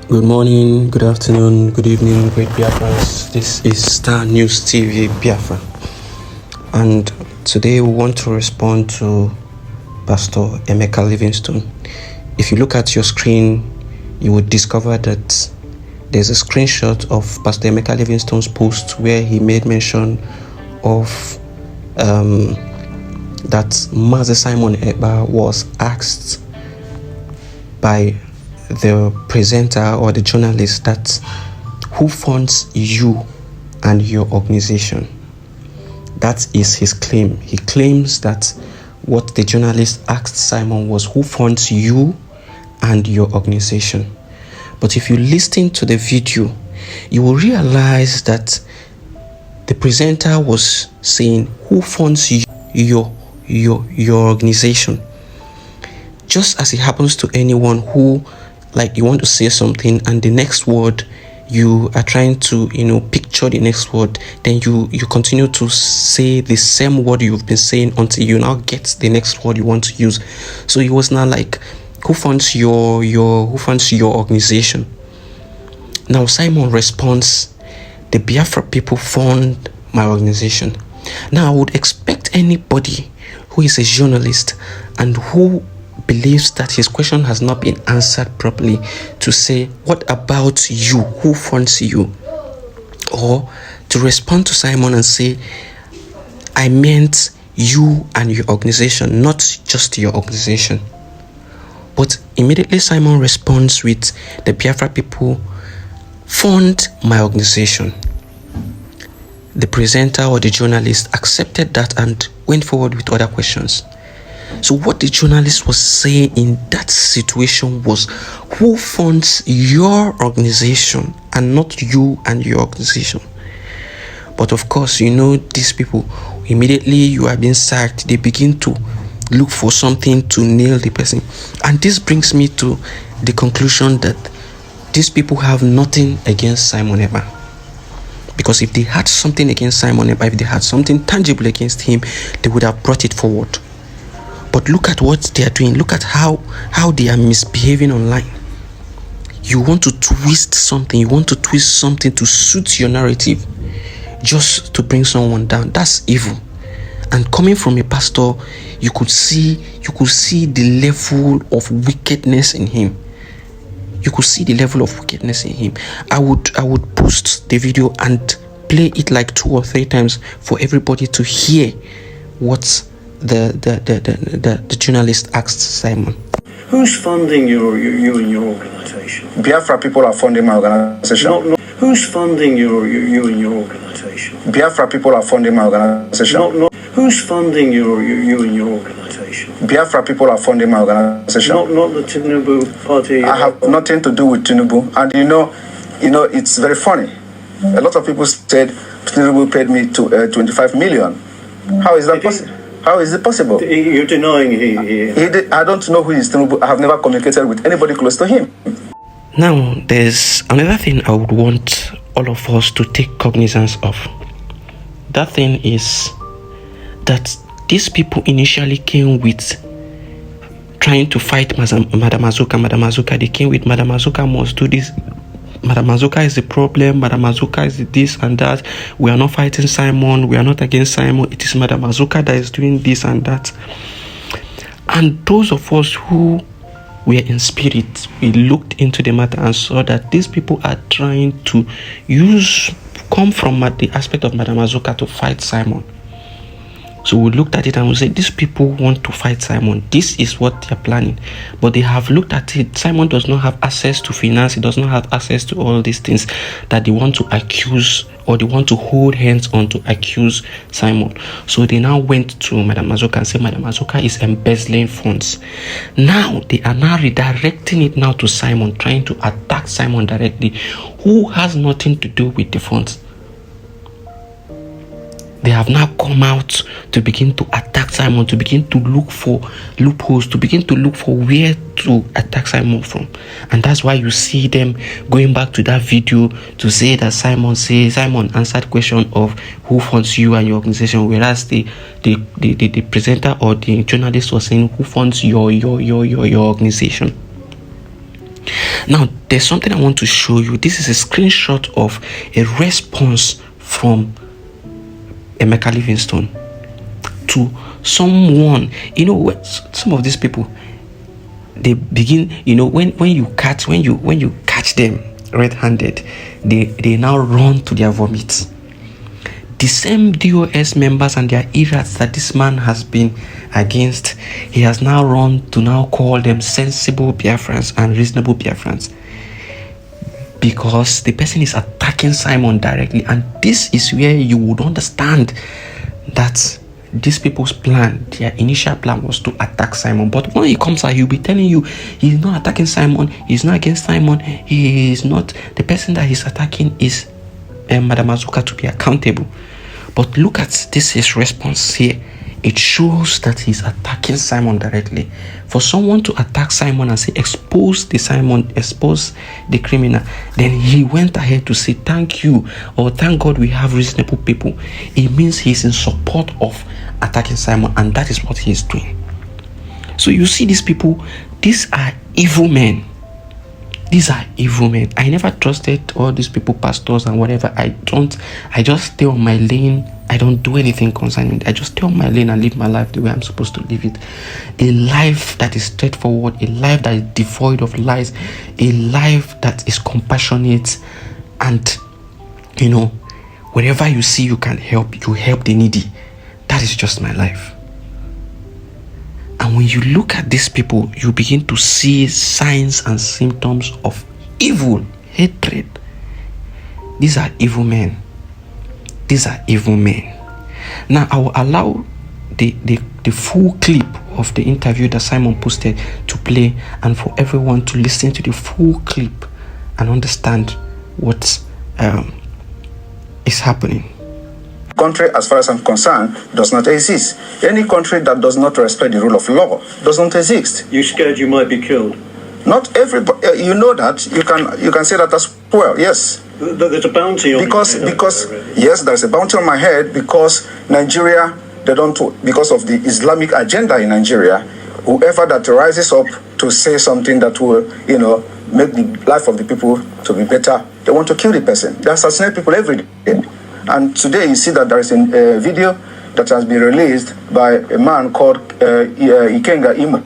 Good morning, good afternoon, good evening, great Biafrans. This is Star News TV Biafra. And today we want to respond to Pastor Emeka Livingstone. If you look at your screen, you would discover that there's a screenshot of Pastor Emeka Livingstone's post where he made mention of that Master Simon Ekpa was asked by the presenter or the journalist that who funds you and your organization. That is his claim. He claims that what the journalist asked Simon was who funds you and your organization. But if you listen to the video, you will realize that the presenter was saying who funds your organization. Just as it happens to anyone who, like, you want to say something and the next word you are trying to picture the next word, then you continue to say the same word you've been saying until you now get the next word you want to use. So it was now like who funds your organization. Now Simon responds, the Biafra people fund my organization. Now I would expect anybody who is a journalist and who believes that his question has not been answered properly to say, what about you? Who funds you? Or to respond to Simon and say, I meant you and your organization, not just your organization. But immediately Simon responds with, the Biafra people fund my organization. The presenter or the journalist accepted that and went forward with other questions. So what the journalist was saying in that situation was who funds your organization and not you and your organization. But of course, these people, immediately you are being sacked, they begin to look for something to nail the person. And this brings me to the conclusion that these people have nothing against Simon Ekpa. Because if they had something against Simon Ekpa, if they had something tangible against him, they would have brought it forward. But look at what they are doing. Look at how they are misbehaving online. You want to twist something. You want to twist something to suit your narrative just to bring someone down. That's evil. And coming from a pastor, you could see the level of wickedness in him. You could see the level of wickedness in him. I would post the video and play it like 2 or 3 times for everybody to hear what the journalist asked Simon. Who's funding you and your organization? Biafra people are funding my organization. No. Who's funding you and your organization? Biafra people are funding my organization. No. Who's funding you and your organization? Biafra people are funding my organization. Not the Tinubu party. I have nothing to do with Tinubu. And it's very funny. A lot of people said Tinubu paid me to 25 million. How is that possible? How is it possible? You're denying he did. I don't know who is Tinubu. I have never communicated with anybody close to him. Now, there's another thing I would want all of us to take cognizance of. That thing is that these people initially came with trying to fight Madam Azuka. They came with Madam Azuka must do this. Madam Azuka is the problem. Madam Azuka is this and that. We are not fighting Simon. We are not against Simon. It is Madam Azuka that is doing this and that. And those of us who were in spirit, we looked into the matter and saw that these people are trying to come from the aspect of Madam Azuka to fight Simon. So we looked at it and we said, these people want to fight Simon. This is what they're planning. But they have looked at it. Simon does not have access to finance. He does not have access to all these things that they want to accuse or they want to hold hands on to accuse Simon. So they now went to Madam Azuka and said, Madam Azuka is embezzling funds. Now they are now redirecting it now to Simon, trying to attack Simon directly, who has nothing to do with the funds. They have now come out to begin to attack Simon, to begin to look for loopholes, to begin to look for where to attack Simon from. And that's why you see them going back to that video to say that Simon answered question of who funds you and your organization, whereas the presenter or the journalist was saying who funds your organization. Now, there's something I want to show you. This is a screenshot of a response from Emeka Livingstone to someone. You know, some of these people, they begin, you know, when you catch them red-handed, they now run to their vomit. The same DOS members and their errors that this man has been against, he has now run to now call them sensible Biafrans and reasonable Biafrans, because the person is attacking Simon directly. And this is where you would understand that these people's plan, their initial plan was to attack Simon. But when he comes out, he'll be telling you he's not attacking Simon, he's not against Simon, he is not, the person that he's attacking is Madam Azuka, to be accountable. But look at this, his response here. It shows that he's attacking Simon directly. For someone to attack Simon and say, expose the criminal, then he went ahead to say, thank you, or thank God we have reasonable people. It means he's in support of attacking Simon, and that is what he's doing. So you see these people, these are evil men. These are evil men. I never trusted all these people, pastors and whatever. I just stay on my lane. I don't do anything concerning it. I just stay on my lane and live my life the way I'm supposed to live it. A life that is straightforward, a life that is devoid of lies, a life that is compassionate, and, you know, wherever you see you can help, you help the needy. That is just my life. And when you look at these people, you begin to see signs and symptoms of evil, hatred. These are evil men. These are evil men. Now, I will allow the full clip of the interview that Simon posted to play, and for everyone to listen to the full clip and understand what is happening. Country, as far as I'm concerned, does not exist. Any country that does not respect the rule of law does not exist. You scared you might be killed? Not everybody. You know that. You can say that as well. Yes. There's a bounty on because your head. Because yes, there's a bounty on my head because Nigeria, because of the Islamic agenda in Nigeria. Whoever that rises up to say something that will, you know, make the life of the people to be better, they want to kill the person. They assassinate people every day. And today you see that there is a video that has been released by a man called Ikenga Imo,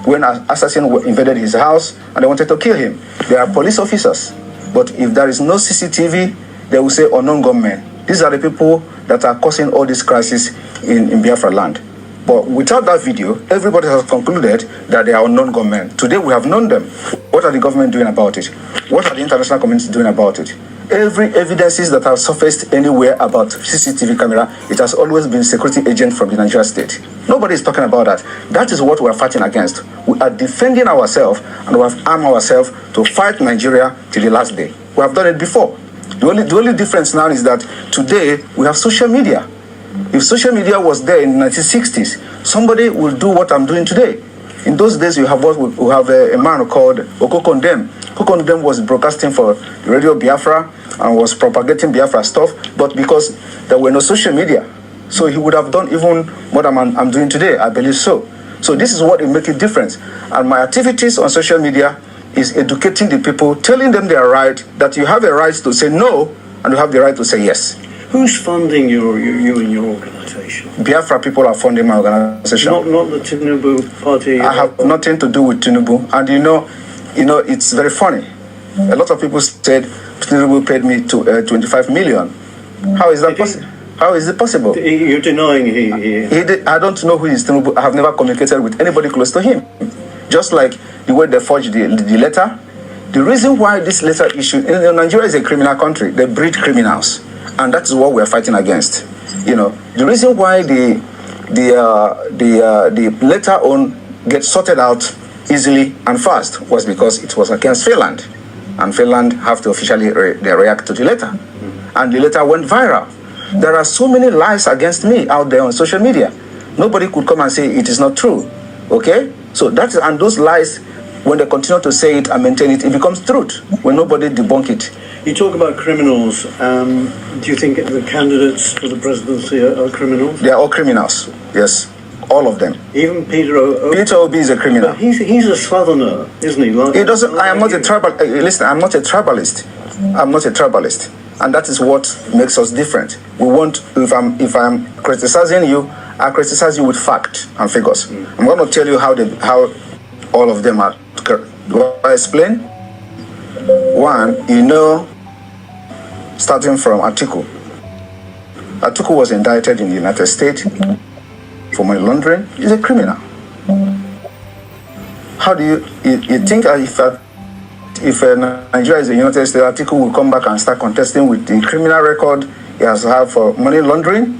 when an assassin invaded his house and they wanted to kill him. They are police officers. But if there is no CCTV, they will say unknown gunmen. These are the people that are causing all this crisis in Biafra land. But without that video, everybody has concluded that they are unknown gunmen. Today we have known them. What are the government doing about it? What are the international community doing about it? Every evidences that have surfaced anywhere about CCTV camera, it has always been security agent from the Nigerian state. Nobody is talking about that. That is what we are fighting against. We are defending ourselves, and we have armed ourselves to fight Nigeria till the last day. We have done it before. The only difference now is that today we have social media. If social media was there in the 1960s, somebody will do what I'm doing today. In those days, we have a man called Condemning. Condemning was broadcasting for Radio Biafra and was propagating Biafra stuff, but because there were no social media, so he would have done even what I'm doing today, I believe so. So this is what will make a difference. And my activities on social media is educating the people, telling them they are right, that you have a right to say no, and you have the right to say yes. Who's funding you and your organization? Biafra people are funding my organization. Not the Tinubu party. I have nothing to do with Tinubu, and you know, it's very funny. A lot of people said Tinubu paid me to 25 million. How is that possible? How is it possible? You're denying he did. I don't know who is Tinubu. I have never communicated with anybody close to him. Just like the way they forged the letter. The reason why this letter issued, Nigeria is a criminal country. They breed criminals, and that is what we are fighting against. You know, the reason why the letter on gets sorted out easily and fast was because it was against Finland, and Finland have to officially react to the letter, and the letter went viral. There are so many lies against me out there on social media. Nobody could come and say it is not true. Okay, so and those lies, when they continue to say it and maintain it, it becomes truth when nobody debunk it. You talk about criminals. Do you think the candidates for the presidency are criminals? They are all criminals, yes. All of them. Even Peter Obi. Peter Obi is a criminal. But he's a southerner, isn't he? He doesn't. I am not a tribal. Listen, I'm not a tribalist. I'm not a tribalist, and that is what makes us different. We want. If I'm criticizing you, I criticize you with fact and figures. I'm going to tell you how all of them are. Do I explain? One, starting from Atiku. Atiku was indicted in the United States for money laundering. He's a criminal. How do you think if Nigeria is the United States, Atiku will come back and start contesting with the criminal record he has had for money laundering?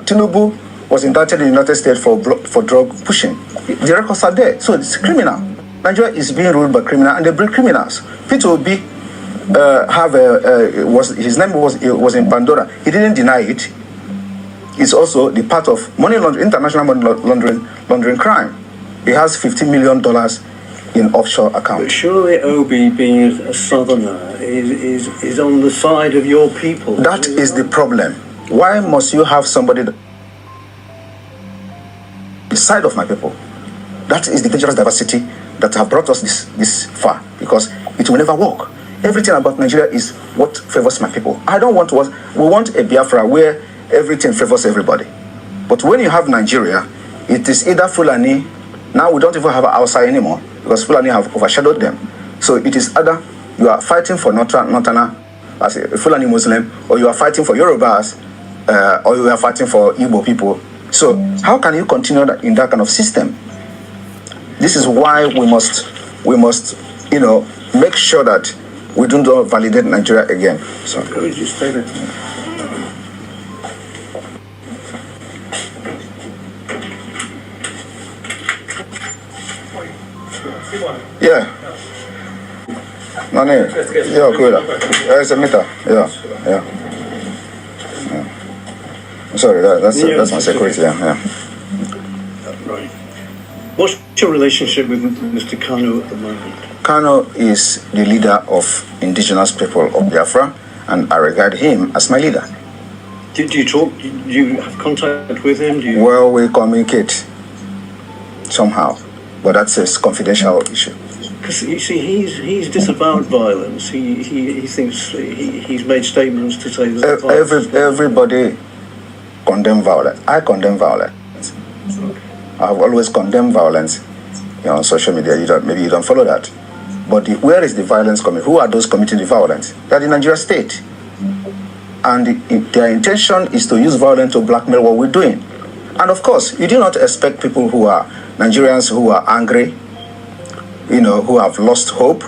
Tinubu was indicted in the United States for drug pushing. The records are there, so it's criminal. Nigeria is being ruled by criminals, and they bring criminals. Peter Obi his name was in Pandora. He didn't deny it. It's also the part of money laundering, international money laundering crime. He has $50 million in offshore accounts. But surely Obi, being a southerner, is on the side of your people. That is the problem. Why must you have somebody the side of my people? That is the dangerous diversity that have brought us this far, because it will never work. Everything about Nigeria is what favors my people. I don't want what we want a Biafra where everything favors everybody. But when you have Nigeria, it is either Fulani. Now we don't even have outside anymore because Fulani have overshadowed them. So it is either you are fighting for Northerner as a Fulani Muslim, or you are fighting for Yorubas, or you are fighting for Igbo people. So how can you continue in that kind of system? This is why we must make sure that we don't validate Nigeria again. So could you say that? Yeah. No, yeah, cool. It's a meter. Yeah. Sorry, that's my security. Yeah. Right. What's your relationship with Mr. Kanu at the moment? Kanu is the leader of indigenous people of Biafra, and I regard him as my leader. Did you talk? Do you have contact with him? Well, we communicate somehow, but that's a confidential issue. Because you see, he's disavowed violence. He thinks he's made statements to say that everybody condemn violence. I condemn violence. Okay. I've always condemned violence. On social media, maybe you don't follow that. But where is the violence coming? Who are those committing the violence? They're the Nigerian state. And their intention is to use violence to blackmail what we're doing. And of course, you do not expect people who are Nigerians who are angry, who have lost hope.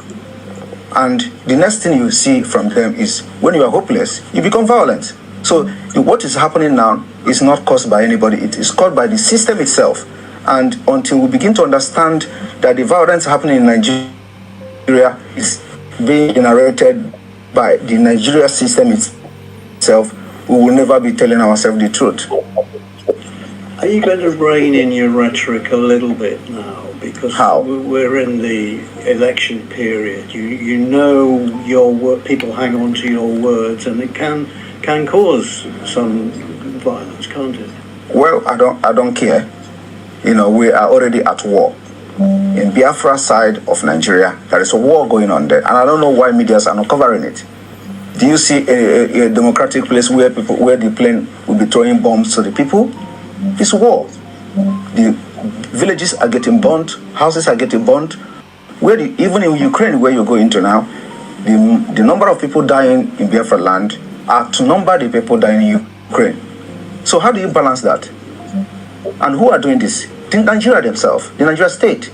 And the next thing you see from them is when you are hopeless, you become violent. So what is happening now is not caused by anybody. It is caused by the system itself. And until we begin to understand that the violence happening in Nigeria is being generated by the Nigeria system itself, we will never be telling ourselves the truth. Are you going to rein in your rhetoric a little bit now? Because we're in the election period. You know people hang on to your words, and it can cause some violence, can't it? Well, I don't care. We are already at war. In Biafra side of Nigeria, there is a war going on there, and I don't know why medias are not covering it. Do you see a democratic place where the plane will be throwing bombs to the people? It's war. The villages are getting burnt, houses are getting burnt. Even in Ukraine, where you go into now, the number of people dying in Biafra land are to number the people dying in Ukraine. So how do you balance that? And who are doing this? The Nigeria themselves, the Nigeria state.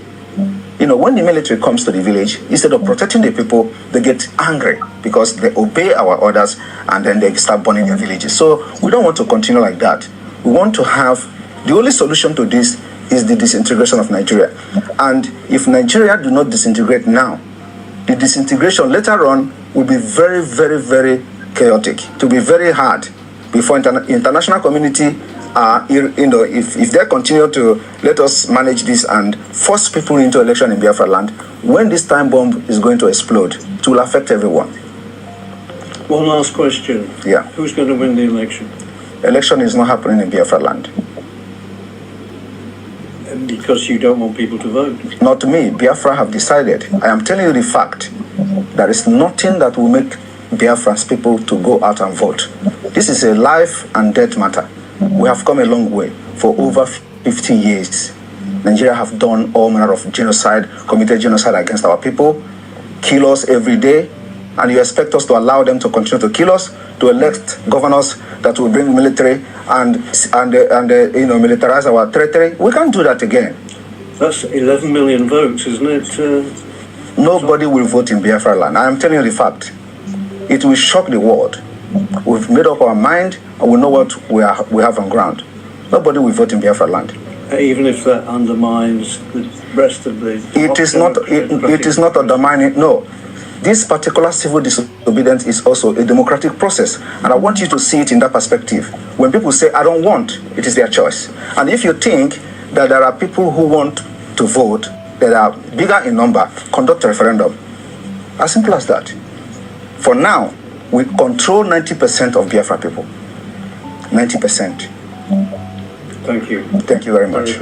When the military comes to the village, instead of protecting the people, they get angry because they obey our orders and then they start burning their villages. So we don't want to continue like that. We want to have, the only solution to this is the disintegration of Nigeria. And if Nigeria do not disintegrate now, the disintegration later on will be very, very, very chaotic. It will be very hard before international community, if they continue to let us manage this and force people into election in Biafra land, when this time bomb is going to explode, it will affect everyone. One last question. Yeah. Who's going to win the election? Election is not happening in Biafra land. Because you don't want people to vote? Not me. Biafra have decided. I am telling you the fact. There is nothing that will make Biafra's people to go out and vote. This is a life and death matter. We have come a long way. For over 50 years, Nigeria have done all manner of genocide, committed genocide against our people, kill us every day, and you expect us to allow them to continue to kill us, to elect governors that will bring military and militarize our territory? We can't do that again. That's 11 million votes, isn't it? Nobody will vote in Biafra land. I am telling you the fact. It will shock the world. We've made up our mind and we know what we have on ground. Nobody will vote in Biafra land. Even if that undermines the rest of the... It is not undermining, no. This particular civil disobedience is also a democratic process. And I want you to see it in that perspective. When people say, I don't want, it is their choice. And if you think that there are people who want to vote, that are bigger in number, conduct a referendum. As simple as that. For now, we control 90% of Biafra people. 90%. Thank you. Thank you very much.